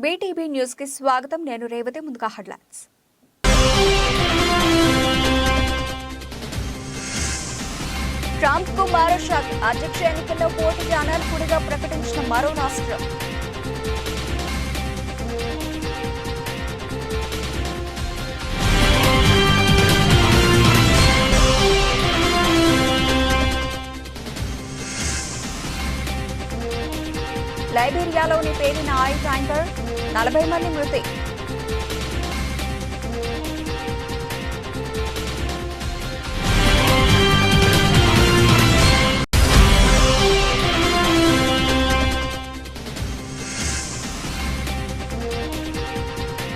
BTV news కి స్వాగతం. నేను రేవతి. ముందుగా హెడ్లైన్స్. ట్రంప్ కు మరో షాక్. అధ్యక్ష ఎన్నికల్లో పోటీకి అనర్హుడిగా ప్రకటించిన మరో రాష్ట్రం. లైబీరియాలోని పేలిన ఆయిల్ ట్యాంకర్, 40 మంది మృతి.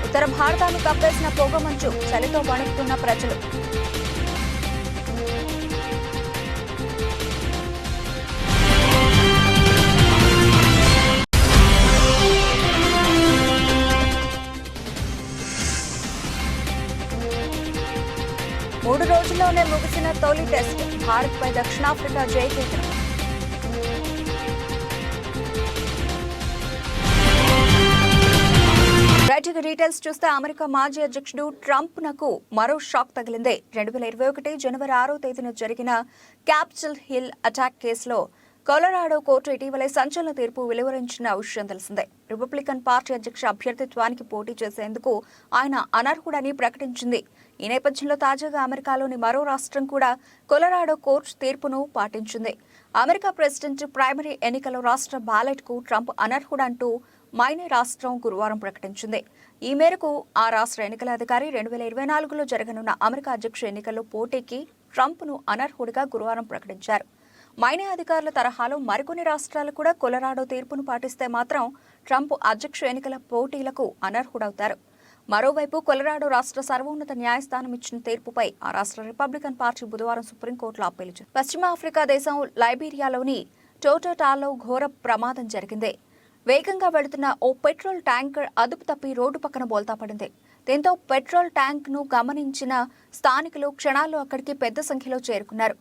ఉత్తర భారతాన్ని కప్పేసిన పొగమంచు, చలితో వణుకుతున్న ప్రజలు. మూడు రోజుల్లోనే ముగిసిన తొలి టెస్ట్. భారత్పై దక్షిణాఫ్రికా జయకేతనం. రైట్ డీటెయిల్స్ చూస్తే అమెరికా మాజీ అధ్యక్షుడు ట్రంప్ నకు మరో షాక్ తగిలింది. 2021 జనవరి 6వ తేదీన జరిగిన క్యాపిటల్ హిల్ అటాక్ కేసులో కొలరాడో కోర్టు ఇటీవలే సంచలన తీర్పు వెలువరించిన విషయం తెలిసిందే. రిపబ్లికన్ పార్టీ అధ్యక్ష అభ్యర్థిత్వానికి పోటీ చేసేందుకు ఆయన అనర్హుడని ప్రకటించింది. ఈ నేపథ్యంలో తాజాగా అమెరికాలోని మరో రాష్ట్రం కూడా కొలరాడో కోర్టు తీర్పును పాటించింది. అమెరికా ప్రెసిడెంట్ ప్రైమరీ ఎన్నికల రాష్ట్ర బ్యాలెట్ కు ట్రంప్ అనర్హుడంటూ మైనే రాష్ట్రం గురువారం ప్రకటించింది. ఈ మేరకు ఆ రాష్ట్ర ఎన్నికల అధికారి 2024లో జరగనున్న అమెరికా అధ్యక్ష ఎన్నికల్లో పోటీకి ట్రంప్ను అనర్హుడిగా గురువారం ప్రకటించారు. మైనే అధికారుల తరహాలో మరికొన్ని రాష్ట్రాలు కూడా కొలరాడో తీర్పును పాటిస్తే మాత్రం ట్రంప్ అధ్యక్ష ఎన్నికల పోటీలకు అనర్హుడవుతారు. మరోవైపు కొలరాడో రాష్ట్ర సర్వోన్నత న్యాయస్థానం ఇచ్చిన తీర్పుపై ఆ రాష్ట్ర రిపబ్లికన్ పార్టీ బుధవారం సుప్రీంకోర్టులో అప్పీలు చేసింది. పశ్చిమ ఆఫ్రికా దేశం లైబీరియాలోని టోటోటాలో ఘోర ప్రమాదం జరిగింది. వేగంగా వెళుతున్న ఓ పెట్రోల్ ట్యాంకర్ అదుపు తప్పి రోడ్డు పక్కన బోల్తా పడింది. దీంతో పెట్రోల్ ట్యాంక్ ను గమనించిన స్థానికులు క్షణాల్లో అక్కడికి పెద్ద సంఖ్యలో చేరుకున్నారు.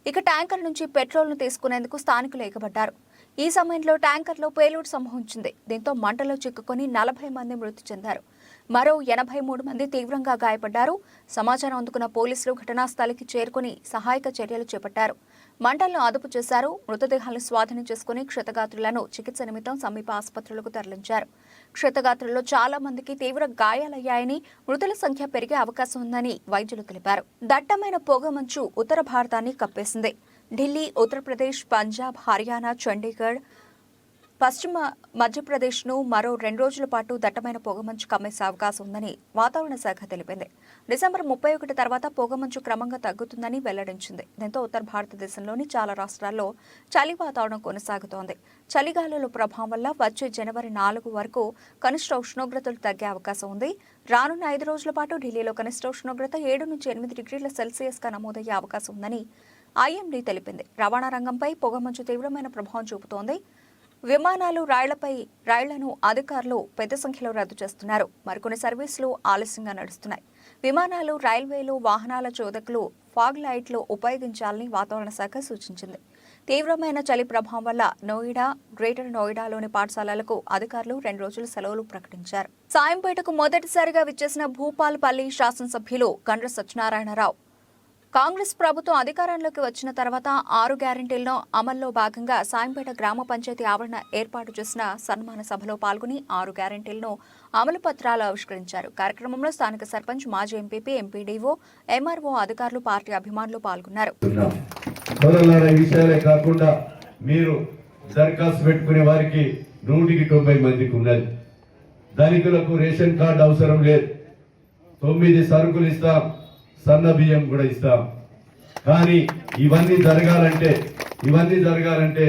ఇక ట్యాంకర్ నుంచి పెట్రోల్ ను తీసుకునేందుకు స్థానికులు ఎగబడ్డారు. ఈ సమయంలో ట్యాంకర్లో పేలుడు సంభవించింది. దీంతో మంటలో చిక్కుకొని 40 మంది మృతి చెందారు. మరో 83 మంది తీవ్రంగా గాయపడ్డారు. సమాచారం అందుకున్న పోలీసులు ఘటనా స్థలికి చేరుకుని సహాయక చర్యలు చేపట్టారు. మంటలను అదుపు చేశారు. మృతదేహాలను స్వాధీనం చేసుకుని క్షతగాత్రులను చికిత్స నిమిత్తం సమీప ఆసుపత్రులకు తరలించారు. క్షతగాత్రుల్లో చాలా మందికి తీవ్ర గాయాలయ్యాయని, మృతుల సంఖ్య పెరిగే అవకాశం ఉందని వైద్యులు తెలిపారు. దట్టమైన పొగమంచు ఉత్తర భారతాన్ని కప్పేసింది. ఢిల్లీ, ఉత్తరప్రదేశ్, పంజాబ్, హర్యానా, చండీగఢ్, పశ్చిమ మధ్యప్రదేశ్ను మరో 2 రోజుల పాటు దట్టమైన పొగమంచు కమ్మేసే అవకాశం ఉందని వాతావరణ శాఖ తెలిపింది. డిసెంబర్ 31 తర్వాత పొగమంచు క్రమంగా తగ్గుతుందని వెల్లడించింది. దీంతో ఉత్తర భారతదేశంలోని చాలా రాష్ట్రాల్లో చలి వాతావరణం కొనసాగుతోంది. చలిగాలుల ప్రభావం వల్ల వచ్చే జనవరి 4 వరకు కనిష్ట ఉష్ణోగ్రతలు తగ్గే అవకాశం ఉంది. రానున్న 5 రోజుల పాటు ఢిల్లీలో కనిష్ట ఉష్ణోగ్రత 7 నుంచి 8 డిగ్రీల సెల్సియస్గా నమోదయ్యే అవకాశం ఉందని ఐఎండీ తెలిపింది. రవాణా రంగంపై పొగమంచు తీవ్రమైన ప్రభావం చూపుతోంది. విమానాలు, రైళ్లను అధికారులు పెద్ద సంఖ్యలో రద్దు చేస్తున్నారు. మరికొన్ని సర్వీసులు ఆలస్యంగా నడుస్తున్నాయి. విమానాలు, రైల్వేలు, వాహనాల చోదకులు ఫాగ్ లైట్లు ఉపయోగించాలని వాతావరణ శాఖ సూచించింది. తీవ్రమైన చలి ప్రభావం వల్ల నోయిడా, గ్రేటర్ నోయిడాలోని పాఠశాలలకు అధికారులు 2 రోజుల సెలవులు ప్రకటించారు. సాయంపేటకు మొదటిసారిగా విచ్చేసిన భూపాలపల్లి శాసనసభ్యులు గండ్ర సత్యనారాయణరావు కాంగ్రెస్ ప్రభుత్వం అధికారంలోకి వచ్చిన తర్వాత 6 గ్యారెంటీలను అమల్లో భాగంగా సాయంపేట గ్రామ పంచాయతీ ఆవరణ ఏర్పాటు చేసిన సన్మాన సభలో పాల్గొని 6 గ్యారెంటీలను అమలు పత్రాలు ఆవిష్కరించారు. కార్యక్రమంలో స్థానిక సర్పంచ్, మాజీ ఎంపీపీ, ఎంపీడీఓ, ఎంఆర్ఓ అధికారులు, పార్టీ అభిమానులు పాల్గొన్నారు. ధనికులకు రేషన్ కార్డు అవసరం లేదు. 9 సరుకులు ఇస్తాం, సన్న బియ్యం కూడా ఇస్తాం. కానీ ఇవన్నీ జరగాలంటే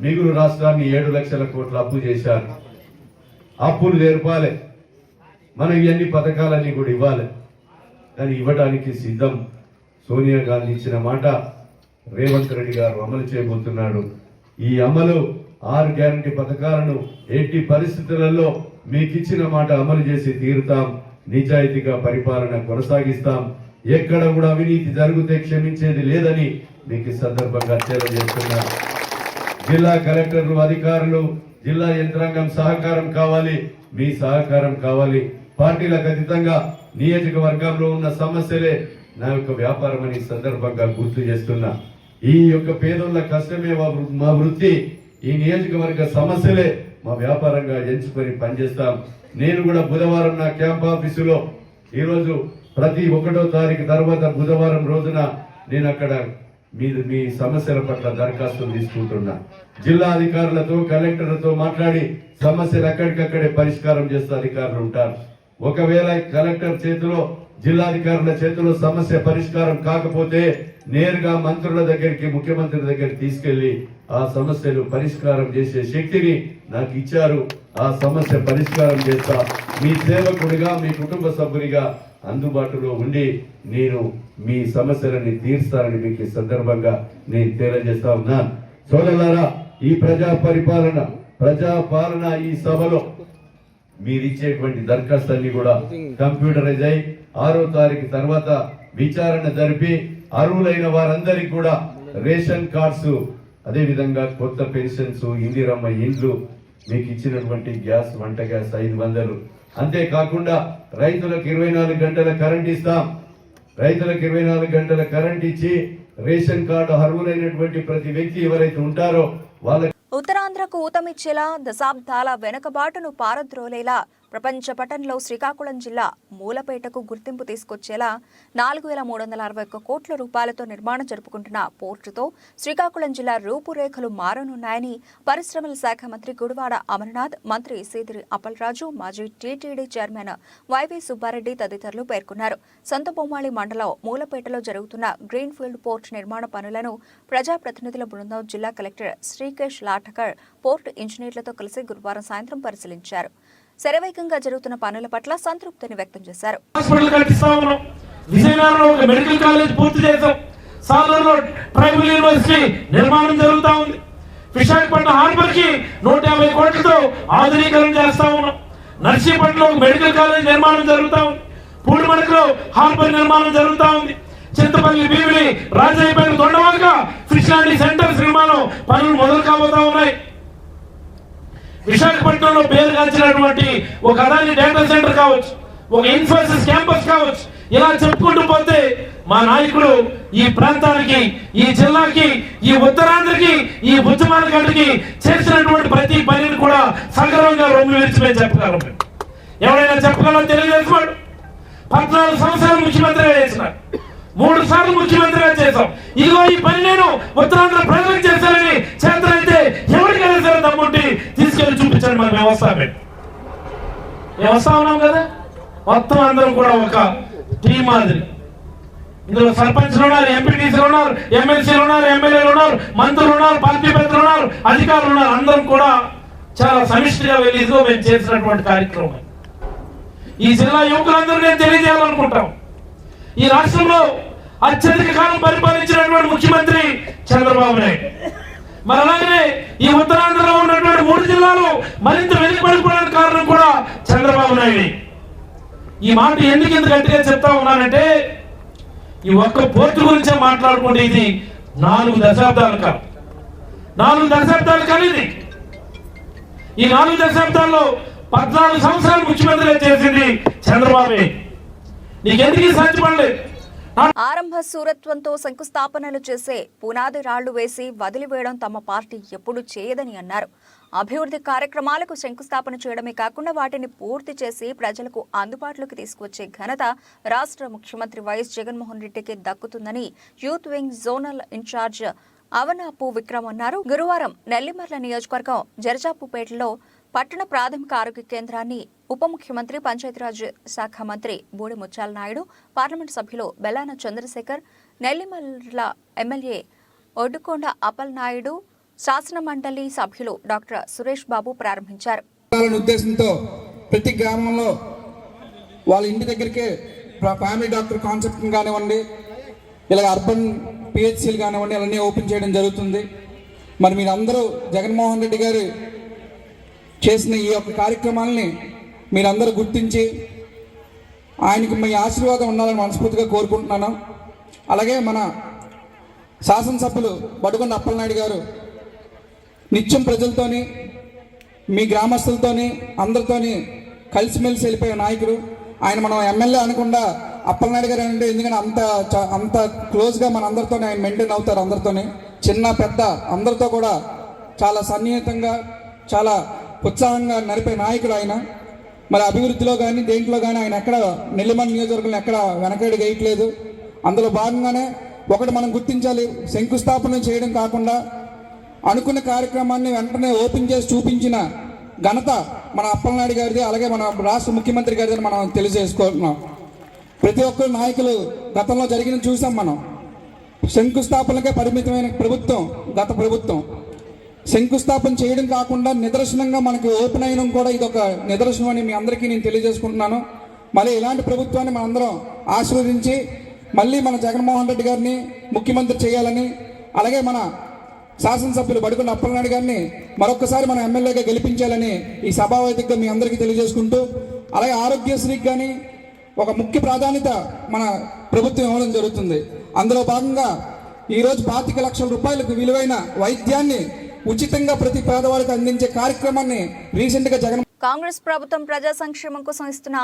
మిగులు రాష్ట్రాన్ని 7 లక్షల కోట్ల అప్పు చేశారు. అప్పులు నేర్పాలి, మనం ఇవన్నీ పథకాలన్నీ కూడా ఇవ్వాలి. కానీ ఇవ్వడానికి సిద్ధం. సోనియా గాంధీ ఇచ్చిన మాట రేవంత్ రెడ్డి గారు అమలు చేయబోతున్నాడు. ఈ అమలు 6 గ్యారంటీ పథకాలను ఎట్టి పరిస్థితులలో మీకు ఇచ్చిన మాట అమలు చేసి తీరుతాం. నిజాయితీగా పరిపాలన కొనసాగిస్తాం. ఎక్కడ కూడా అవినీతి జరిగితే క్షమించేది లేదని మీకు సందర్భంగా తెలియజేస్తున్నారు. జిల్లా కలెక్టర్లు, అధికారులు జిల్లా యంత్రాంగం సహకారం కావాలి, మీ సహకారం కావాలి. పార్టీలకు అతీతంగా నియోజకవర్గంలో ఉన్న సమస్యలే నా యొక్క వ్యాపారం అని సందర్భంగా గుర్తు చేస్తున్నా. ఈ యొక్క పేదోళ్ళ కష్టమే మా వృత్తి, ఈ నియోజకవర్గ సమస్యలే మా వ్యాపారంగా ఎంచుకొని పనిచేస్తాం. నేను కూడా బుధవారం నా క్యాంప్ ఆఫీసులో ఈరోజు ప్రతి 1వ తారీఖు తర్వాత బుధవారం రోజున నేను అక్కడ మీ సమస్యల పట్ల దరఖాస్తులు తీసుకుంటున్నా. జిల్లా అధికారులతో కలెక్టర్లతో మాట్లాడి సమస్యలు అక్కడికక్కడే పరిష్కారం చేస్తే అధికారులు ఉంటారు. ఒకవేళ కలెక్టర్ చేతిలో జిల్లాధికారుల చేతిలో సమస్య పరిష్కారం కాకపోతే నేరుగా మంత్రుల దగ్గరికి, ముఖ్యమంత్రి దగ్గరికి తీసుకెళ్లి ఆ సమస్యలు పరిష్కారం చేసే శక్తిని నాకు ఇచ్చారు. ఆ సమస్య పరిష్కారం చేస్తా. మీ సేవకుడిగా, మీ కుటుంబ సభ్యునిగా అందుబాటులో ఉండి నేను మీ సమస్యలని తీర్స్తానని మీకు ఈ సందర్భంగా నేను తెలియజేస్తా ఉన్నాను. సోదరులారా, ఈ ప్రజాపాలన ఈ సభలో మీరిచ్చేటువంటి దరఖాస్తులన్నీ కూడా కంప్యూటరైజ్ అయి 6వ తారీఖు తర్వాత విచారణ జరిపి అర్హులైన వారందరికీ కూడా రేషన్ కార్డ్స్, అదే విధంగా కొత్త పెన్షన్స్, ఇందిరమ్మ ఇండ్లు, మీకు ఇచ్చినటువంటి గ్యాస్, వంట గ్యాస్ 500, అంతేకాకుండా రైతులకు 24 గంటల కరెంట్ ఇస్తాం. రైతులకు 24 గంటల కరెంట్ ఇచ్చి రేషన్ కార్డు అర్హులైనటువంటి ప్రతి వ్యక్తి ఎవరైతే ఉంటారో వాళ్ళ ఉత్తరాంధ్రకు ఊతమిచ్చేలా, దశాబ్దాల వెనుకబాటును పారద్రోలేలా ప్రపంచ పటంలో శ్రీకాకుళం జిల్లా మూలపేటకు గుర్తింపు తీసుకొచ్చేలా 4,361 కోట్ల రూపాయలతో నిర్మాణం జరుపుకుంటున్న పోర్టుతో శ్రీకాకుళం జిల్లా రూపురేఖలు మారనున్నాయని పరిశ్రమల శాఖ మంత్రి గుడివాడ అమర్నాథ్, మంత్రి సీదిరి అప్పలరాజు, మాజీ టీటీడీ చైర్మన్ వైవి సుబ్బారెడ్డి తదితరులు పేర్కొన్నారు. సంతబొమ్మాళి మండలం మూలపేటలో జరుగుతున్న గ్రీన్ఫీల్డ్ పోర్టు నిర్మాణ పనులను ప్రజాప్రతినిధుల బృందం జిల్లా కలెక్టర్ శ్రీకేష్ లాఠకర్ పోర్టు ఇంజనీర్లతో కలిసి గురువారం సాయంత్రం పరిశీలించారు. శరవేగంగా జరుగుతున్న పనుల పట్ల సంతృప్తిని వ్యక్తం చేశారు. విజయనగరంలో ఒక మెడికల్ కాలేజ్ పూర్తి చేశాం. సాలూరులో ట్రైబల్ యూనివర్సిటీ నిర్మాణం జరుగుతా ఉంది. విశాఖపట్నం హార్బర్ కి 150 కోట్లతో ఆధునీకరణ చేస్తా ఉన్నాం. నర్సీపట్నంలో ఒక మెడికల్ కాలేజ్ నిర్మాణం జరుగుతా ఉంది. పూడిమడకలో హార్బర్ నిర్మాణం జరుగుతా ఉంది. Chintapalli, Bheemili, Rajayipeta, Dondavaka fish landing centres నిర్మాణం పనులు మొదలు కాబోతా ఉన్నాయి. విశాఖపట్నంలో పేరుగాంచినటువంటి ఒక అదాని డేటా సెంటర్ కావచ్చు, ఒక ఇన్ఫోసిస్ క్యాంపస్ కావచ్చు, ఇలా చెప్పుకుంటూ పోతే మా నాయకుడు ఈ ప్రాంతానికి, ఈ జిల్లాకి, ఈ ఉత్తరాంధ్రకి, ఈ ఉద్యమాల గంటకి చేసినటువంటి ప్రతి పనిని కూడా సగర్వంగా రొమ్ము విరిచి మేము చెప్పగలం. ఎవరైనా చెప్పగలం తెలియజేస్తున్నాడు. 14 సంవత్సరాలు ముఖ్యమంత్రిగా చేసినాడు, 3 సార్లు ముఖ్యమంత్రిగా చేశాం. ఇదిగో ఈ పని నేను ఉత్తరాంధ్ర ప్రజలకు చేశానని చేతనైతే ఎవరికైనా సరే దమ్ముంటి తీసుకెళ్లి చూపించండి. మన వ్యవస్థ ఉన్నాం కదా, మొత్తం అందరం కూడా ఒక టీం మాదిరి. ఇందులో సర్పంచ్లు ఉన్నారు, ఎంపీటీసీలు ఉన్నారు, ఎమ్మెల్సీలు ఉన్నారు, ఎమ్మెల్యేలు ఉన్నారు, మంత్రులు ఉన్నారు, పార్టీ పెద్దలు ఉన్నారు, అధికారులు ఉన్నారు. అందరం కూడా చాలా సమిష్టిగా వెళ్ళి ఇదిగో మేము చేసినటువంటి కార్యక్రమం. ఈ జిల్లా యువకులందరూ నేను తెలియజేయాలనుకుంటాం. ఈ రాష్ట్రంలో అత్యధిక కాలం పరిపాలించినటువంటి ముఖ్యమంత్రి చంద్రబాబు నాయుడు. మరి అలాగనే ఈ ఉత్తరాంధ్రలో ఉన్నటువంటి 3 జిల్లాలు మరింత వెనుకబడిపోవడానికి కారణం కూడా చంద్రబాబు నాయుడు. ఈ మాట ఎందుకు ఇంత గట్టిగా చెప్తా ఉన్నానంటే, ఈ ఒక్క పోర్టు గురించే మాట్లాడుకుంటే ఇది 4 దశాబ్దాల కాలం. 4 దశాబ్దాల కాలం ఇది. ఈ 4 దశాబ్దాల్లో 14 సంవత్సరాలు ముఖ్యమంత్రిగా చేసింది చంద్రబాబు. నీకెందుకు సాధ్యపడలేదు? ఆరంభ సూరత్వంతో శంకుస్థాపనలు చేసే పునాది రాళ్లు వేసి వదిలివేయడం తమ పార్టీ ఎప్పుడూ చేయదని అన్నారు. అభివృద్ధి కార్యక్రమాలకు శంకుస్థాపన చేయడమే కాకుండా వాటిని పూర్తి చేసి ప్రజలకు అందుబాటులోకి తీసుకువచ్చే ఘనత రాష్ట్ర ముఖ్యమంత్రి వైఎస్ జగన్మోహన్ రెడ్డికి దక్కుతుందని youth wing zonal incharge Avanapu Vikram అన్నారు. గురువారం నెల్లిమర్ల నియోజకవర్గం జరజాపుపేటలో పట్టణ ప్రాథమిక ఆరోగ్య కేంద్రాన్ని ఉప ముఖ్యమంత్రి, పంచాయతీరాజ్ శాఖ మంత్రి బూడి ముత్యాల నాయుడు, పార్లమెంటు సభ్యులు బెల్లాన చంద్రశేఖర్, నెల్లిమర్ల ఎమ్మెల్యే ఒడ్డుకొండ అప్పల్ నాయుడు, శాసన మండలి సభ్యులు డాక్టర్ సురేష్ బాబు ప్రారంభించారు. ఉద్దేశంతో ప్రతి గ్రామంలో వాళ్ళ ఇంటి దగ్గరికి ఫ్యామిలీ డాక్టర్ కాన్సెప్ట్ కానివ్వండి, ఇలా అర్బన్ పిహెచ్సీలు కానివ్వండి, అవన్నీ ఓపెన్ చేయడం జరుగుతుంది. మరి మీరందరూ జగన్మోహన్ రెడ్డి గారు చేసిన ఈ యొక్క కార్యక్రమాలని మీరందరూ గుర్తించి ఆయనకు మీ ఆశీర్వాదం ఉండాలని మనస్ఫూర్తిగా కోరుకుంటున్నాను. అలాగే మన శాసనసభ్యులు బడుగొండ అప్పలనాయుడు గారు నిత్యం ప్రజలతోని మీ గ్రామస్తులతోని అందరితోని కలిసిమెలిసి వెళ్ళిపోయే నాయకుడు ఆయన. మనం ఎమ్మెల్యే అనకుండా అప్పలనాయుడు గారు అంటే ఎందుకంటే అంత క్లోజ్గా మన అందరితో ఆయన మెయింటైన్ అవుతారు. అందరితోని చిన్న పెద్ద అందరితో కూడా చాలా సన్నిహితంగా చాలా ఉత్సాహంగా నడిపే నాయకుడు ఆయన. మరి అభివృద్ధిలో కానీ దేంట్లో కానీ ఆయన ఎక్కడ నెల్లిమల్ నియోజకవర్గంలో ఎక్కడ వెనకడుగు వేయట్లేదు. అందులో భాగంగానే ఒకటి మనం గుర్తించాలి, శంకుస్థాపన చేయడం కాకుండా అనుకున్న కార్యక్రమాన్ని వెంటనే ఓపెన్ చేసి చూపించిన ఘనత మన అప్పలనాయుడు గారిది, అలాగే మన రాష్ట్ర ముఖ్యమంత్రి గారిది మనం తెలియజేసుకుంటున్నాం. ప్రతి ఒక్కరు నాయకులు గతంలో జరిగిన చూసాం మనం. శంకుస్థాపనకే పరిమితమైన ప్రభుత్వం గత ప్రభుత్వం. శంకుస్థాపన చేయడం కాకుండా నిదర్శనంగా మనకి ఓపెన్ అయినం కూడా ఇది ఒక నిదర్శనం అని మీ అందరికీ నేను తెలియజేసుకుంటున్నాను. మళ్ళీ ఇలాంటి ప్రభుత్వాన్ని మనందరం ఆశీర్వదించి మళ్ళీ మన జగన్మోహన్ రెడ్డి గారిని ముఖ్యమంత్రి చేయాలని, అలాగే మన శాసనసభ్యులు బడికొండ అప్పలనాయుడు గారిని మరొకసారి మన ఎమ్మెల్యేగా గెలిపించాలని ఈ సభావేదికగా మీ అందరికీ తెలియజేసుకుంటూ, అలాగే ఆరోగ్యశ్రీకి కానీ ఒక ముఖ్య ప్రాధాన్యత మన ప్రభుత్వం ఇవ్వడం జరుగుతుంది. అందులో భాగంగా ఈరోజు 25 లక్షల రూపాయలకు విలువైన వైద్యాన్ని ఉచితంగా ప్రతి పేదవాడికి అందించే కార్యక్రమాన్ని రీసెంట్గా కాంగ్రెస్ ప్రభుత్వం ప్రజా సంక్షేమం కోసం ఇస్తున్న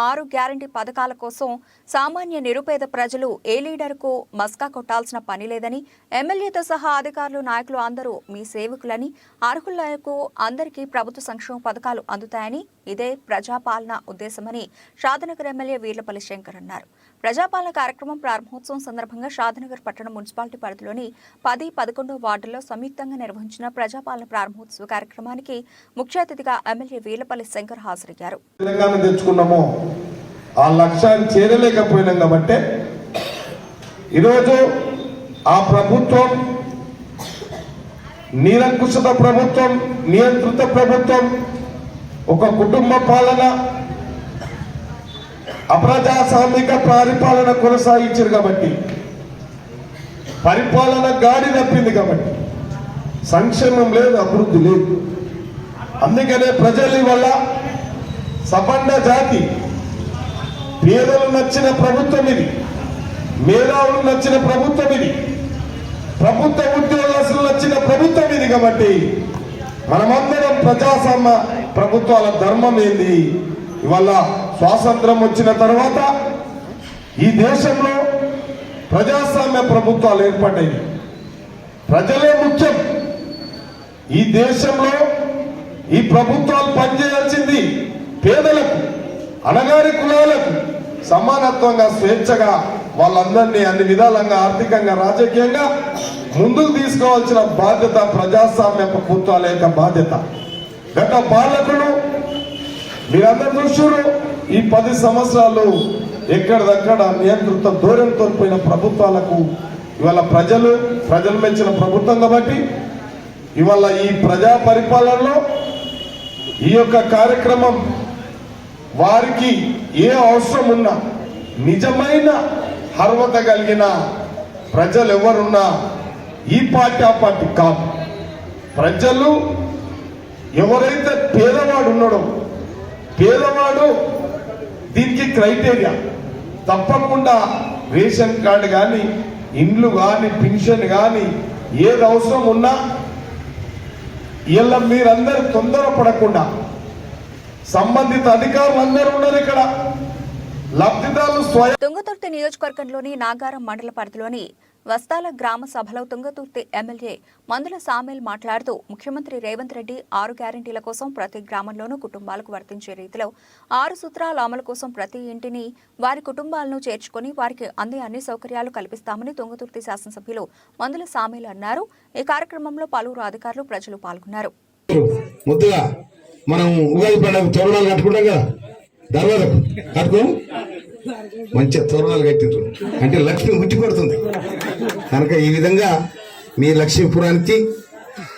6 గ్యారంటీ పథకాల కోసం సామాన్య నిరుపేద ప్రజలు ఏ లీడర్కు మస్కా కొట్టాల్సిన పని లేదని, ఎమ్మెల్యేతో సహా అధికారులు నాయకులు అందరూ మీ సేవకులని, అర్హులకు అందరికీ ప్రభుత్వ సంక్షేమ పథకాలు అందుతాయని, ఇదే ప్రజాపాలన ఉద్దేశమని షాద్నగర్ ఎమ్మెల్యే వీర్లపల్లి శంకర్ అన్నారు. ప్రజాపాలన కార్యక్రమం ప్రారంభోత్సవం సందర్భంగా షాద్నగర్ పట్టణ మున్సిపాలిటీ పరిధిలోని 10, 11 వార్డుల్లో సంయుక్తంగా నిర్వహించిన ప్రజాపాలన ప్రారంభోత్సవ కార్యక్రమానికి ముఖ్య అతిథిగా ఎమ్మెల్యే వీర్లపల్లి శంకర్ హాజరయ్యారు. ఆ లక్ష్యాన్ని చేరలేకపోయినాం కాబట్టి ఈరోజు ఆ ప్రభుత్వం నిరంకుశత ప్రభుత్వం, నియంత్రిత ప్రభుత్వం, ఒక కుటుంబ పాలన, అప్రజాస్వామిక పరిపాలన కొనసాగించారు కాబట్టి, పరిపాలన గాడి తప్పింది కాబట్టి సంక్షేమం లేదు, అభివృద్ధి లేదు. అందుకనే ప్రజల వల్ల సపండ జాతి పేదలు నచ్చిన ప్రభుత్వం ఇది, మేధావులు నచ్చిన ప్రభుత్వం ఇది, ప్రభుత్వ ఉద్యోగస్తులు నచ్చిన ప్రభుత్వం ఇది. కాబట్టి మనమందరం ప్రజాస్వామ్య ప్రభుత్వాల ధర్మం ఏంది? ఇవాళ స్వాతంత్రం వచ్చిన తర్వాత ఈ దేశంలో ప్రజాస్వామ్య ప్రభుత్వాలు ఏర్పడ్డాయి. ప్రజలే ముఖ్యం. ఈ దేశంలో ఈ ప్రభుత్వాలు పనిచేయాల్సింది పేదలకు, అణగారి కులాలకు సమానత్వంగా, స్వేచ్ఛగా వాళ్ళందరినీ అన్ని విధాలంగా ఆర్థికంగా, రాజకీయంగా ముందుకు తీసుకోవాల్సిన బాధ్యత ప్రజాస్వామ్య ప్రభుత్వాల యొక్క బాధ్యత. గత పాలకులు మీరందరూ చూసారు, ఈ 10 సంవత్సరాలు ఎక్కడిదక్కడ నియంత్రిత ధోరణితో పోయిన ప్రభుత్వాలకు ఇవాళ ప్రజలు మెచ్చిన ప్రభుత్వం కాబట్టి ఇవాళ ఈ ప్రజా పరిపాలనలో ఈ యొక్క కార్యక్రమం వారికి ఏ అవసరం ఉన్నా, నిజమైన అర్హత కలిగిన ప్రజలు ఎవరున్నా ఈ పార్టీ ఆ పార్టీ కాదు. ప్రజలు ఎవరైతే పేదవాడు ఉన్నాడో, పేదవాడు దీనికి క్రైటీరియా తప్పకుండా రేషన్ కార్డు కానీ, ఇండ్లు కానీ, పెన్షన్ కానీ ఏది అవసరం ఉన్నా ఇలా మీరందరూ తొందరపడకుండా, సంబంధిత అధికారులు అందరూ ఉన్నారు ఇక్కడ, లబ్ధిదారులు స్వయం. తుంగతుర్తి నియోజకవర్గంలోని నాగారం మండల పరిధిలోని వస్తాల గ్రామ సభలో తుంగతుర్తి ఎమ్మెల్యే మందుల సామేల్ మాట్లాడుతూ, ముఖ్యమంత్రి రేవంత్ రెడ్డి 6 గ్యారంటీల కోసం ప్రతి గ్రామంలోనూ కుటుంబాలకు వర్తించే రీతిలో 6 సూత్రాల అమలు కోసం ప్రతి ఇంటిని వారి కుటుంబాలను చేర్చుకుని వారికి అందే అన్ని సౌకర్యాలు కల్పిస్తామని తుంగతుర్తి శాసనసభ్యులు మందుల సామేల్ అన్నారు. ఈ కార్యక్రమంలో పలువురు అధికారులు, ప్రజలు పాల్గొన్నారు. ముద్దుగా మనం ఉగాది పండుగ తోరణాలు కట్టుకుంటాం కదా, దర్వాజకు కట్టుకో మంచిగా తోరణాలు కట్టిండ్రు అంటే లక్ష్మి ముట్టి పడుతుంది కనుక ఈ విధంగా మీ లక్ష్మీపురానికి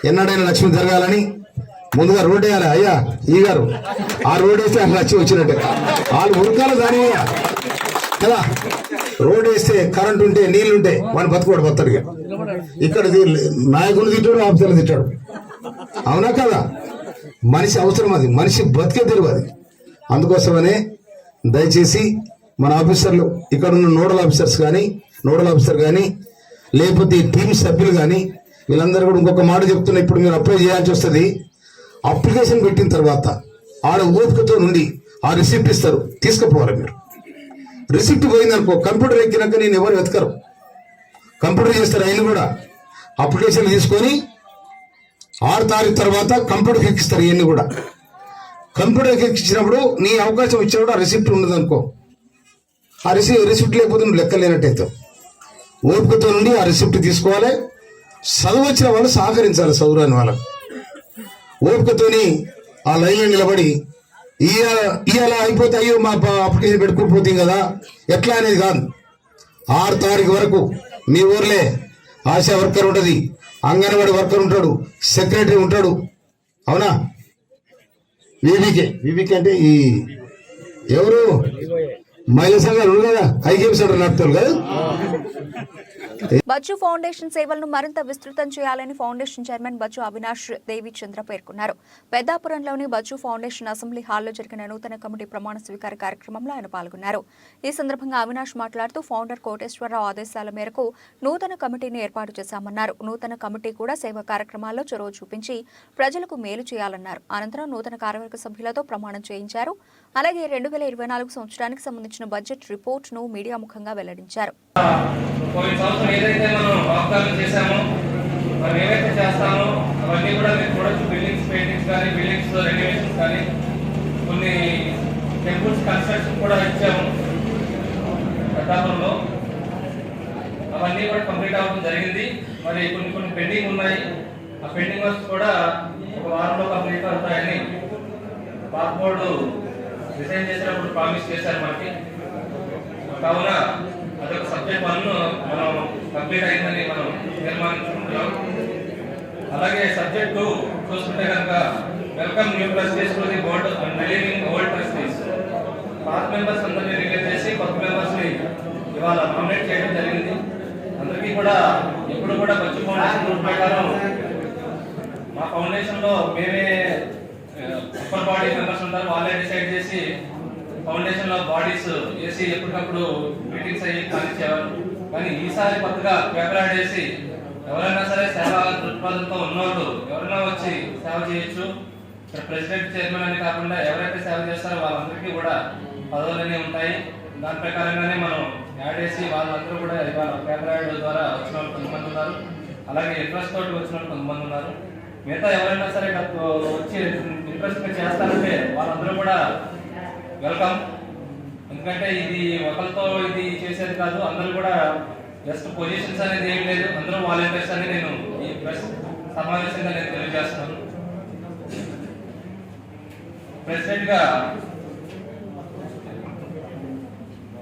ఎన్నడైనా లక్ష్మి జరగాలని ముందుగా రోడ్ వేయాలి. అయ్యా ఈ గారు ఆ రోడ్ వేస్తే ఆ లక్ష్మి వచ్చినట్టే, వాళ్ళు ఉరకాలు దాని కదా. రోడ్ వేస్తే కరెంట్ ఉంటే, నీళ్లుంటే వాడిని బతుకోడు బతాడు. ఇక్కడ నాయకులు తిట్టాడు, ఆఫీసర్లు తిట్టాడు, అవునా కదా. మనిషి అవసరం, అది మనిషి బతికే తెలియదు అది. అందుకోసమనే దయచేసి మన ఆఫీసర్లు, ఇక్కడ ఉన్న నోడల్ ఆఫీసర్ కానీ లేకపోతే ఈ టీం సభ్యులు కానీ వీళ్ళందరూ కూడా ఇంకొక మాట చెప్తున్నా, ఇప్పుడు మీరు అప్లై చేయాల్సి వస్తుంది. అప్లికేషన్ పెట్టిన తర్వాత ఆడ ఓపికతో నుండి ఆ రిసిప్ట్ ఇస్తారు, తీసుకుపోవాలి మీరు. రిసిప్ట్ పోయిందనుకో, కంప్యూటర్ ఎక్కినాక నేను ఎవరు వెతకరు, కంప్యూటర్ చేస్తారు. ఆయన కూడా అప్లికేషన్ తీసుకొని 6 తారీఖు తర్వాత కంప్యూటర్కి ఎక్కిస్తారు. ఇవన్నీ కూడా కంప్యూటర్కి ఎక్కించినప్పుడు నీ అవకాశం ఇచ్చినప్పుడు ఆ రిసిప్ట్ ఉండదు అనుకో, ఆ రిసిప్ట్ లేకపోతే నువ్వు లెక్కలేనట్టయితే ఓపికతో నుండి ఆ రిసిప్ట్ తీసుకోవాలి. చదువు వచ్చిన వాళ్ళు సహకరించాలి, చదువురాని వాళ్ళకు ఓపికతోని ఆ లైన్లో నిలబడి ఇవాళ అయిపోతే అయ్యో మా అప్లికేషన్ పెట్టుకోకపోతే కదా ఎట్లా అనేది కాదు. 6 తారీఖు వరకు మీ ఊర్లే ఆశా వర్కర్ ఉంటుంది, అంగన్వాడీ వర్కర్ ఉంటాడు, సెక్రటరీ ఉంటాడు. అవునా? వివికే అంటే ఈ ఎవరు మహిళా సంఘాలు ఉంది కదా, ఐకేఎం సెంటర్ నడుపుతారు కదా. బచ్చు ఫౌండేషన్ సేవలను మరింత విస్తృతం చేయాలని ఫౌండేషన్ చైర్మన్ బచ్చు అవినాష్ దేవిచంద్ర పేర్కొన్నారు. పెద్దాపురంలోని బచ్చు ఫౌండేషన్ అసెంబ్లీ హాల్లో జరిగిన నూతన కమిటీ ప్రమాణ స్వీకార కార్యక్రమంలో ఆయన పాల్గొన్నారు. ఈ సందర్భంగా అవినాష్ మాట్లాడుతూ ఫౌండర్ కోటేశ్వరరావు ఆదేశాల మేరకు నూతన కమిటీని ఏర్పాటు చేశామన్నారు. నూతన కమిటీ కూడా సేవా కార్యక్రమాల్లో చొరవ చూపించి ప్రజలకు మేలు చేయాలన్నారు. అనంతరం నూతన కార్యవర్గ సభ్యులతో ప్రమాణం చేయించారు. అలాగే 2024 సంవత్సరానికి సంబంధించిన బడ్జెట్ రిపోర్ట్ ను మీడియా ముఖంగా వెల్లడించారు. ఏదైతే మనం వాగ్దానం చేశామో మనం ఏవైతే చేస్తామో అవన్నీ కూడా మీరు చూడొచ్చు. బిల్డింగ్స్ పెయింటింగ్స్ కానీ, బిల్డింగ్స్ రెనోవేషన్స్ కానీ, కొన్ని టెంపుల్స్ కన్స్ట్రక్షన్ కూడా ఇచ్చాము పెద్దాపురంలో. అవన్నీ కూడా కంప్లీట్ అవ్వడం జరిగింది. మరి కొన్ని పెండింగ్ ఉన్నాయి. ఆ పెండింగ్ వర్క్స్ కూడా ఒక వారంలో కంప్లీట్ అవుతాయని పాత బోర్డు డిజైన్ చేసినప్పుడు ప్రామిస్ చేశారు మనకి. కావున అదొక సబ్జెక్ట్ 1 మనం కంప్లీట్ అయిందని మనం తీర్మానించుకుంటున్నాం. అలాగే సబ్జెక్ట్ 2 చూసుకుంటే కనుక welcome new trustees to the board and relieving old trustees. పాత మెంబర్స్ అందరినీ రిలీవ్ చేసి కొత్త మెంబర్స్ ని ఇవాళ నామినేట్ చేయడం జరిగింది. అందరికీ కూడా ఇప్పుడు కూడా బచ్చు ఫౌండేషన్ రూల్ ప్రకారం మా ఫౌండేషన్ లో మేమే అప్పర్ బాడీ మెంబర్స్ ఉంటారు, వాళ్ళే డిసైడ్ చేసి ఫౌండేషన్ లో బాడీస్ వేసి ఎప్పటికప్పుడు మీటింగ్స్ అయ్యి కానిచ్చేవారు. కానీ ఈసారి కొత్తగా పేపర్ యాడ్ చేసి ఎవరైనా సరే సేవా దృక్పథంతో ఉన్నోళ్ళు ఎవరైనా వచ్చి సేవ చేయొచ్చు. ఇక్కడ ప్రెసిడెంట్ చైర్మన్ అని కాకుండా ఎవరైతే సేవ చేస్తారో వాళ్ళందరికీ కూడా పదవులన్నీ ఉంటాయి. దాని ప్రకారంగానే మనం యాడ్ చేసి వాళ్ళందరూ కూడా ఇవాళ పేపర్ యాడ్ ద్వారా వచ్చిన వాళ్ళు కొంతమంది ఉన్నారు, అలాగే ఇంట్రెస్ట్ తోటి వచ్చిన వాళ్ళు కొంతమంది ఉన్నారు. మిగతా ఎవరైనా సరే వచ్చి ఇంట్రెస్ట్ చేస్తారంటే వాళ్ళందరూ కూడా వెల్కమ్. ఎందుకంటే ఇది ఒకరితో ఇది చేసేది కాదు, అందరూ కూడా జస్ట్ పొజిషన్స్ అనేది ఏం లేదు, అందరూ వాలంటీర్స్ అని నేను ఈ ప్రెస్ సమావేశంగా నేను తెలియజేస్తున్నాను. ప్రెసిడెంట్ గా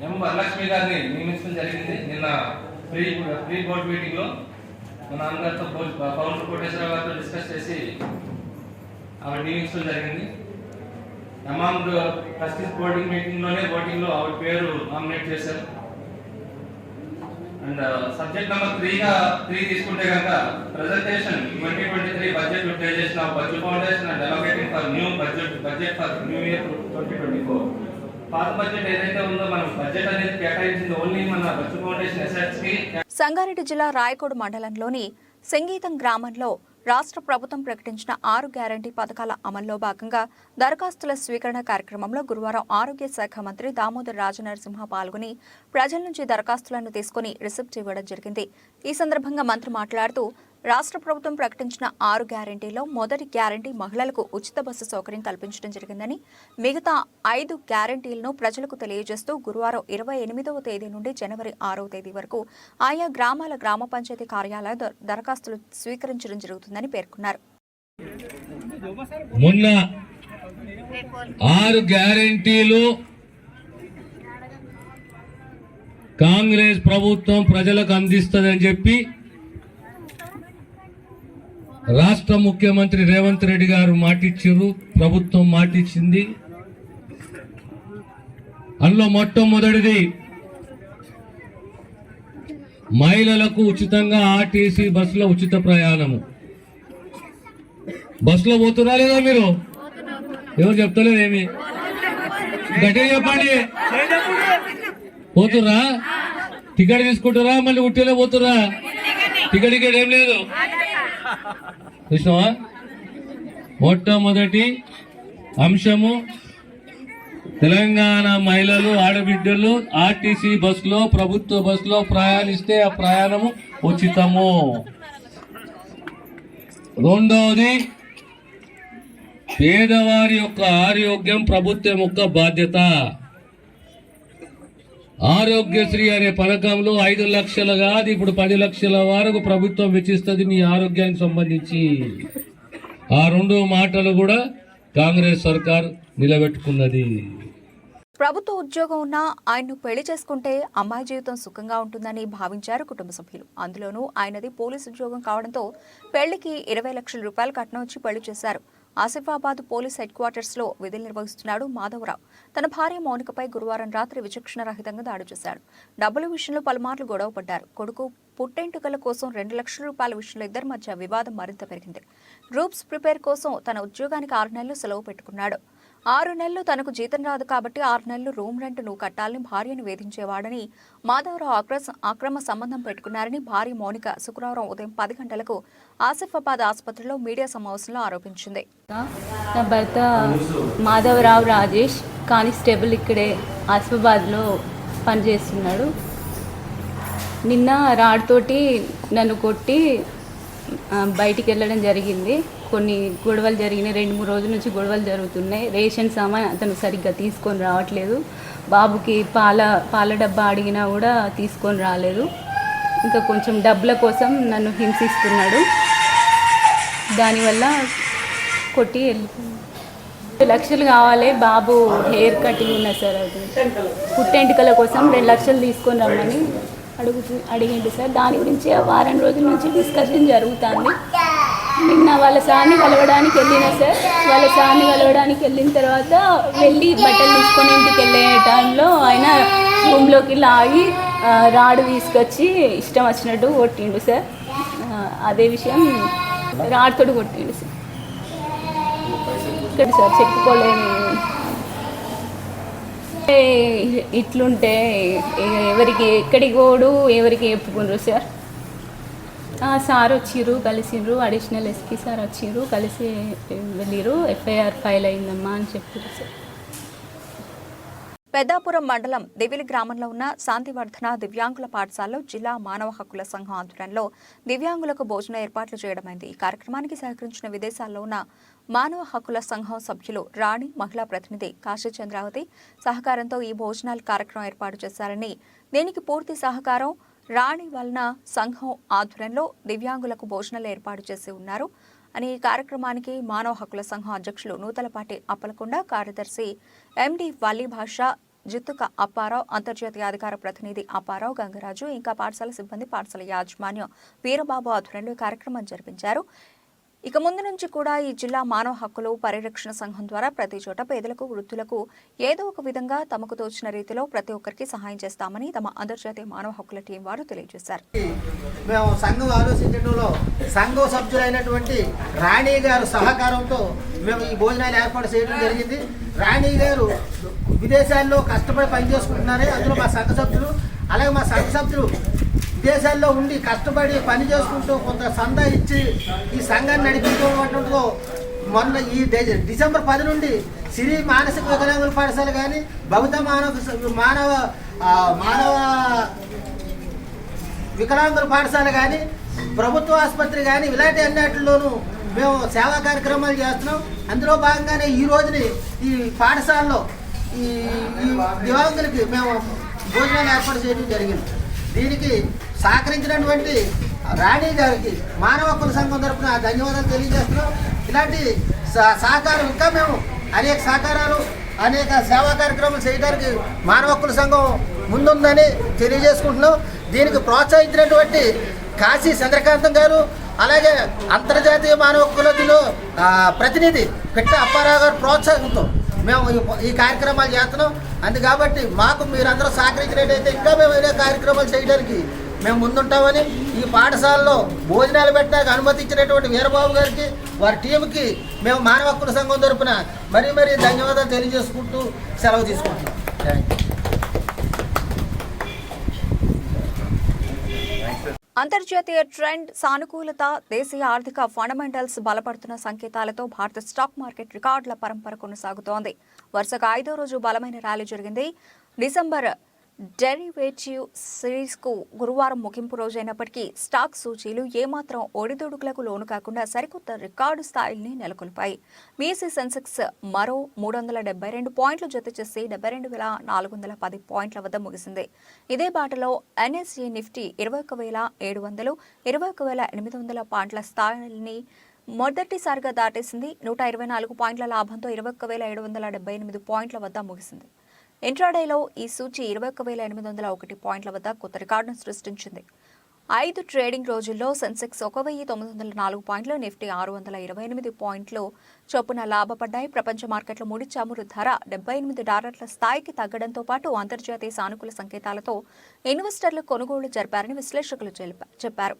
ఎం వరలక్ష్మి గారిని నియమించడం జరిగింది. నిన్న ప్రీ బోర్డ్ మీటింగ్ లో మన అందరితో పవన్ కోటేశ్వరరావు గారితో డిస్కస్ చేసి ఆవిడ నియమించడం జరిగింది. అమౌంట్ ట్రస్టీస్ బోర్డింగ్ మీటింగ్ లోనే ఓటింగ్ లో ఆవిడ పేరు నామినేట్ చేశారు. అండ్ సబ్జెక్ట్ నెంబర్ 3 తీసుకుంటే కనుక presentation 2023 budget utilisation of budget foundation and allocating for new budget for new year 2024. పాత బడ్జెట్ ఏదైతే ఉందో మనం బడ్జెట్ అనేది కేటాయించింది ఓన్లీ మన బడ్జెట్ ఫౌండేషన్ అసెట్స్ కి. సంగారెడ్డి జిల్లా రాయకోడ్ మండలంలోని సంగీతం గ్రామంలో రాష్ట్ర ప్రభుత్వం ప్రకటించిన 6 గ్యారంటీ పథకాల అమల్లో భాగంగా దరఖాస్తుల స్వీకరణ కార్యక్రమంలో గురువారం ఆరోగ్య శాఖ మంత్రి దామోదర్ రాజనరసింహ పాల్గొని ప్రజల నుంచి దరఖాస్తులను తీసుకుని రిసిప్ట్ ఇవ్వడం జరిగింది. ఈ సందర్భంగా మంత్రి మాట్లాడుతూ రాష్ట్ర ప్రభుత్వం ప్రకటించిన 6 గ్యారంటీలో మొదటి గ్యారంటీ మహిళలకు ఉచిత బస్సు సౌకర్యం కల్పించడం జరిగిందని, మిగతా 5 గ్యారంటీలను ప్రజలకు తెలియజేస్తూ గురువారం 28వ తేదీ నుండి జనవరి 6వ తేదీ వరకు ఆయా గ్రామాల గ్రామ పంచాయతీ కార్యాలయ దరఖాస్తులు స్వీకరించడం జరుగుతుందని పేర్కొన్నారు. మొన్న 6 గ్యారంటీలు కాంగ్రెస్ ప్రభుత్వం ప్రజలకు అందిస్తుందని చెప్పి రాష్ట్ర ముఖ్యమంత్రి రేవంత్ రెడ్డి గారు మాటిచ్చారు, ప్రభుత్వం మాటిచ్చింది. అందులో మొట్టమొదటిది మహిళలకు ఉచితంగా ఆర్టీసీ బస్సులో ఉచిత ప్రయాణము. బస్సులో పోతున్నా లేదా మీరు? ఎవరు చెప్తలేరు ఏమి? గట్టిగా చెప్పండి. పోతురా? టికెట్ తీసుకుంటారా? మళ్ళీ ఉట్టిలో పోతురా? టికెట్ ఏం లేదు చూసినావా? మొట్టమొదటి అంశము తెలంగాణ మహిళలు ఆడబిడ్డలు ఆర్టీసీ బస్సులో ప్రభుత్వ బస్సులో ప్రయాణిస్తే ఆ ప్రయాణము ఉచితము. రెండవది పేదవారి యొక్క ఆరోగ్యం ప్రభుత్వం యొక్క బాధ్యత. ఆరోగ్యశ్రీ అనే పథకంలో 5 లక్షలు కాదు, ఇప్పుడు 10 లక్షల వరకు ప్రభుత్వం వెచ్చిస్తుంది మీ ఆరోగ్యానికి సంబంధించి. ఆ 2 మాటలు కూడా కాంగ్రెస్ సర్కార్ నిలబెట్టుకున్నది. ప్రభుత్వ ఉద్యోగం ఉన్నా ఆయన్ను పెళ్లి చేసుకుంటే అమ్మాయి జీవితం సుఖంగా ఉంటుందని భావించారు కుటుంబ సభ్యులు. అందులోనూ ఆయనది పోలీసు ఉద్యోగం కావడంతో పెళ్లికి 20 లక్షల రూపాయలు కట్నం ఇచ్చి పెళ్లి చేశారు. ఆసిఫాబాద్ పోలీస్ హెడ్ క్వార్టర్స్ లో విధులు నిర్వహిస్తున్నాడు మాధవరావు. తన భార్య మౌనికపై గురువారం రాత్రి విచక్షణ రహితంగా దాడి చేశాడు. డబ్బుల విషయంలో పలుమార్లు గొడవ పడ్డారు. కొడుకు పుట్టెంటుకల కోసం 2 లక్షల రూపాయల విషయంలో ఇద్దరి మధ్య వివాదం మరింత పెరిగింది. గ్రూప్స్ ప్రిపేర్ కోసం తన ఉద్యోగానికి 6 నెలలు సెలవు పెట్టుకున్నాడు. 6 నెలలు తనకు జీతం రాదు కాబట్టి 6 నెలలు రూమ్ రెంట్ నువ్వు కట్టాలని భార్యను వేధించేవాడని మాధవరావు అక్రమ సంబంధం పెట్టుకున్నారని భార్య మౌనిక శుక్రవారం ఉదయం 10 గంటలకు ఆసిఫాబాద్ ఆసుపత్రిలో మీడియా సమావేశంలో ఆరోపించింది. నా భర్త మాధవరావు రాజేష్ కానిస్టేబుల్ ఇక్కడే ఆసిఫాబాద్లో పనిచేస్తున్నాడు. నిన్న రాడ్తోటి నన్ను కొట్టి బయటికి వెళ్ళడం జరిగింది. కొన్ని గొడవలు జరిగినాయి. 2-3 రోజుల నుంచి గొడవలు జరుగుతున్నాయి. రేషన్ సామాన్ అతను సరిగ్గా తీసుకొని రావట్లేదు. బాబుకి పాల డబ్బా అడిగినా కూడా తీసుకొని రాలేదు. ఇంకా కొంచెం డబ్బుల కోసం నన్ను హింసిస్తున్నాడు. దానివల్ల కొట్టి వెళ్ళిపోయింది. 2 లక్షలు కావాలి. బాబు హెయిర్ కటింగ్ ఉన్నది సార్, అది పుట్టెంటుకల కోసం 2 లక్షలు తీసుకొని రమ్మని అడిగిండు సార్. దాని గురించి వారం రోజుల నుంచి డిస్కషన్ జరుగుతుంది. నిన్న వాళ్ళ సార్ని కలవడానికి వెళ్ళిన సార్. వాళ్ళ సార్ని కలవడానికి వెళ్ళిన తర్వాత వెళ్ళి బట్టలు తీసుకొని ఇంటికి వెళ్ళే టైంలో ఆయన రూమ్లోకి లాగి రాడు తీసుకొచ్చి ఇష్టం వచ్చినట్టు కొట్టిండు సార్. అదే విషయం రాడుతోడు కొట్టిండు సార్. ఇక్కడ సార్ చెప్పుకోలేని ఇట్లుంటే ఎవరికి ఎక్కడికి పోడు, ఎవరికి చెప్పుకుండ్రు సార్. సార్ వచ్చిర్రు, కలిసిండ్రు. అడిషనల్ ఎస్పీ సార్ వచ్చిర్రు, కలిసి వెళ్ళిరు. ఎఫ్ఐఆర్ ఫైల్ అయిందమ్మా అని చెప్పారు సార్. పెద్దాపురం మండలం దివిలి గ్రామంలో ఉన్న శాంతివర్ధన దివ్యాంగుల పాఠశాలలో జిల్లా మానవ హక్కుల సంఘం ఆధ్వర్యంలో దివ్యాంగులకు భోజన ఏర్పాట్లు చేయడమైంది. ఈ కార్యక్రమానికి సహకరించిన విదేశాల్లో ఉన్న మానవ హక్కుల సంఘం సభ్యులు రాణి, మహిళా ప్రతినిధి కాశీ చంద్రావతి సహకారంతో ఈ భోజనాల కార్యక్రమం ఏర్పాటు చేశారని, దీనికి పూర్తి సహకారం రాణి వలన సంఘం ఆధ్వర్యంలో దివ్యాంగులకు భోజనాలు ఏర్పాటు చేసి ఉన్నారు అని ఈ కార్యక్రమానికి మానవ హక్కుల సంఘం అధ్యక్షులు నూతలపాటి అప్పలకొండ, కార్యదర్శి ఎండి వల్లి భాష, జిత్తుక అప్పారావు, అంతర్జాతీయ అధికార ప్రతినిధి అప్పారావు, గంగరాజు, ఇంకా పాఠశాల సిబ్బంది, పాఠశాల యాజమాన్యం వీరబాబు ఆధ్వర్యంలో కార్యక్రమం జరిపించారు. ఇక ముందు నుంచి కూడా ఈ జిల్లా మానవ హక్కులు పరిరక్షణ సంఘం ద్వారా ప్రతి చోట పేదలకు, వృద్ధులకు ఏదో ఒక విధంగా తమకు తోచిన రీతిలో ప్రతి ఒక్కరికి సహాయం చేస్తామని తమ అంతర్జాతీయ మానవ హక్కుల టీం వారు తెలియజేశారు. మేము సంఘం ఆలోచించడంలో సంఘం సభ్యులైనటువంటి రాణి గారు సహకారంతో మేము ఈ భోజనాలు ఏర్పాటు చేయడం జరిగింది. రాణి గారు విదేశాల్లో కష్టపడి పనిచేసుకుంటున్నారు. అందులో మా సంఘ సభ్యులు, అలాగే మా సంఘ సభ్యులు విదేశాల్లో ఉండి కష్టపడి పని చేసుకుంటూ కొంత సందా ఇచ్చి ఈ సంఘాన్ని నడిపించుకోవడంతో మొన్న ఈ డిసెంబర్ 10 నుండి సిరి మానసిక వికలాంగుల పాఠశాల కానీ, భవిత మానవ వికలాంగుల పాఠశాల కానీ, ప్రభుత్వ ఆసుపత్రి కానీ ఇలాంటి అన్నిటిలోనూ మేము సేవా కార్యక్రమాలు చేస్తున్నాం. అందులో భాగంగానే ఈ రోజుని ఈ పాఠశాలలో ఈ దివ్యాంగులకి మేము భోజనాలు ఏర్పాటు చేయడం జరిగింది. దీనికి సహకరించినటువంటి రాణి గారికి మానవ హక్కుల సంఘం తరఫున ధన్యవాదాలు తెలియజేస్తున్నాం. ఇలాంటి సహకారం ఇంకా మేము అనేక సహకారాలు, అనేక సేవా కార్యక్రమాలు చేయడానికి మానవ హక్కుల సంఘం ముందుందని తెలియజేసుకుంటున్నాం. దీనికి ప్రోత్సహించినటువంటి కాశీ చంద్రకాంతం గారు, అలాగే అంతర్జాతీయ మానవ హక్కుల ప్రతినిధి పిట్ట అప్పారావు గారు ప్రోత్సాహంతో మేము ఈ కార్యక్రమాలు చేస్తున్నాం. కాబట్టి మాకు మీరందరూ సహకరించినట్టయితే ఇంకా మేము వేరే కార్యక్రమాలు చేయడానికి మేము ముందుంటామని, ఈ పాఠశాలలో భోజనాలు పెట్టడానికి అనుమతి ఇచ్చినటువంటి వీరబాబు గారికి, వారి టీంకి మేము మానవ హక్కుల సంఘం తరపున మరీ ధన్యవాదాలు తెలియజేసుకుంటూ సెలవు తీసుకుంటున్నాం. అంతర్జాతీయ ట్రెండ్ సానుకూలత, దేశీయ ఆర్థిక ఫండమెంటల్స్ బలపడుతున్న సంకేతాలతో భారత స్టాక్ మార్కెట్ రికార్డుల పరంపర కొనసాగుతోంది. వరుసగా 5వ రోజు బలమైన ర్యాలీ జరిగింది. డిసెంబర్ డెరివేటివ్ సిరీస్కు గురువారం ముగింపు రోజైనప్పటికీ స్టాక్ సూచీలు ఏమాత్రం ఒడిదుడుకులకు లోను కాకుండా సరికొత్త రికార్డు స్థాయిల్ని నెలకొల్పాయి. బీఎస్ఈ సెన్సెక్స్ మరో 372 పాయింట్లు జత చేసి 72,410 పాయింట్ల వద్ద ముగిసింది. ఇదే బాటలో ఎన్ఎస్ఈ నిఫ్టీ 21,700, 21,800 పాయింట్ల స్థాయిల్ని మొదటిసారిగా దాటేసింది. 124 పాయింట్ల లాభంతో 21,778 పాయింట్ల వద్ద ముగిసింది. ఇంట్రాడేలో ఈ సూచీ 21,801 పాయింట్ల వద్ద కొత్త రికార్డును సృష్టించింది. 5 ట్రేడింగ్ రోజుల్లో సెన్సెక్స్ 1,904 పాయింట్లు, నిఫ్టీ 628 పాయింట్లు చొప్పున లాభపడ్డాయి. ప్రపంచ మార్కెట్ల ముడి చమురు ధర $78 స్థాయికి తగ్గడంతో పాటు అంతర్జాతీయ సానుకూల సంకేతాలతో ఇన్వెస్టర్లు కొనుగోళ్లు జరిపారని విశ్లేషకులు చెప్పారు.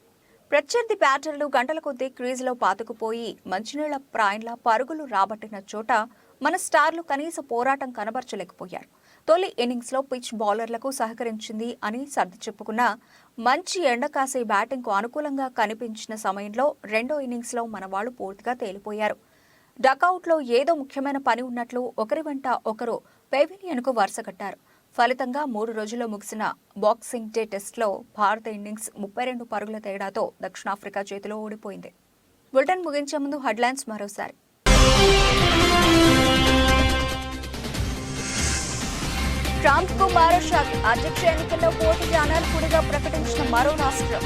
ప్రత్యర్థి బ్యాటర్లు గంటల కొద్దీ క్రీజులో పాతుకుపోయి మంచినీళ్ల ప్రాయంలా పరుగులు రాబట్టిన చోట మన స్టార్లు కనీస పోరాటం కనబరచలేకపోయారు. తొలి ఇన్నింగ్స్లో పిచ్ బౌలర్లకు సహకరించింది అని సర్ది చెప్పుకున్న మంచి ఎండకాసే బ్యాటింగ్కు అనుకూలంగా కనిపించిన సమయంలో రెండో ఇన్నింగ్స్లో మన వాళ్లు పూర్తిగా తేలిపోయారు. డకౌట్లో ఏదో ముఖ్యమైన పని ఉన్నట్లు ఒకరి వెంట ఒకరు పెవిలియన్కు వరుస కట్టారు. ఫలితంగా 3 రోజుల్లో ముగిసిన బాక్సింగ్ డే టెస్ట్లో భారత ఇన్నింగ్స్ 32 పరుగుల తేడాతో దక్షిణాఫ్రికా చేతిలో ఓడిపోయింది. బులెటిన్ ముగించే ముందు హెడ్లైన్స్ మరోసారి. ట్రంప్ కు మరో షాక్. అధ్యక్ష ఎన్నికల్లో పోటీకి అనర్హుడిగా ప్రకటించిన మరో రాష్ట్రం.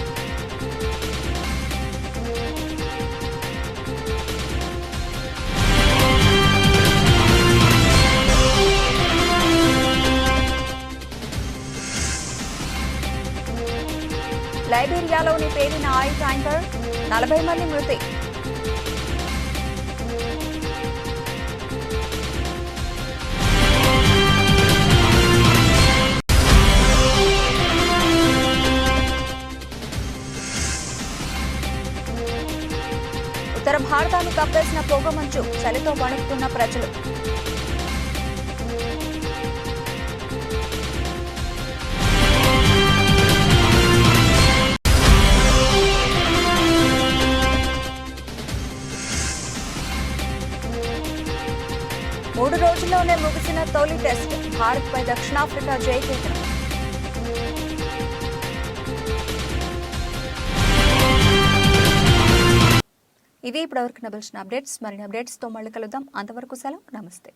లైబీరియాలోని పేలిన ఆయిల్ ట్యాంకర్, 40 మంది మృతి. ఉత్తర భారతాన్ని కప్పేసిన పొగమంచు, చలితో వణుకుతున్న ప్రజలు. మూడు రోజుల్లోనే ముగిసిన తొలి టెస్ట్, భారత్పై దక్షిణాఫ్రికా జయకేతనం. ఇది ఇప్పటివరకు నబిల్సిన అప్డేట్స్. మరిన్ని అప్డేట్స్తో మళ్ళీ కలుద్దాం. అంతవరకు సెలవు, నమస్తే.